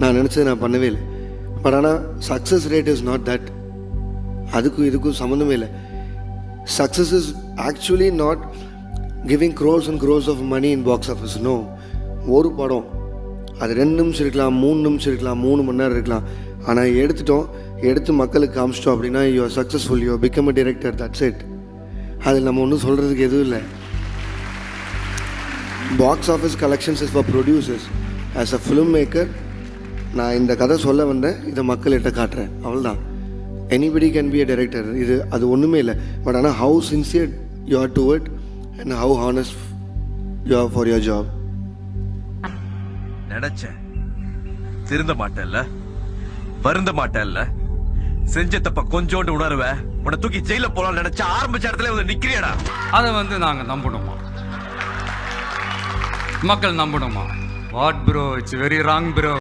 நான் நினச்சது நான் பண்ணவே இல்லை. பட் ஆனால் success rate is not that. அதுக்கும் இதுக்கும் சம்மந்தமே இல்லை. Success is actually not giving crores and crores of money in box office. No. ஒரு படம் அது 2 நிமிஷம் இருக்கலாம், 3 நிமிஷம் இருக்கலாம், 3 மணி நேரம் இருக்கலாம். ஆனால் எடுத்து மக்களுக்கு காமிச்சிட்டோம் அப்படின்னா you are successful, you are become a director, that's it. அதில் நம்ம ஒன்றும் சொல்கிறதுக்கு எதுவும் இல்லை. Box office collections is for producers. As a film maker நான் இந்த கதை சொல்ல வந்தேன், இதை மக்கள்கிட்ட காட்டுறேன், அவ்வளோதான். Anybody can be a director. அது ஒன்றுமே இல்லை. பட் ஆனால் how sincere you are to it and how honest you are for your job. நினைச்சேன் திருந்த மாட்டேல்ல, வருந்த மாட்டேல்ல, செஞ்ச தப்ப கொஞ்சோண்டு உணர்வேன், உன்னை தூக்கி ஜெயில போலாம் நினைச்ச ஆரம்பிச்ச இடத்துல வந்து நிக்கிறியடா. அதை நாங்க நம்பணுமா? மக்கள் நம்பணுமா? What bro, it's very wrong bro.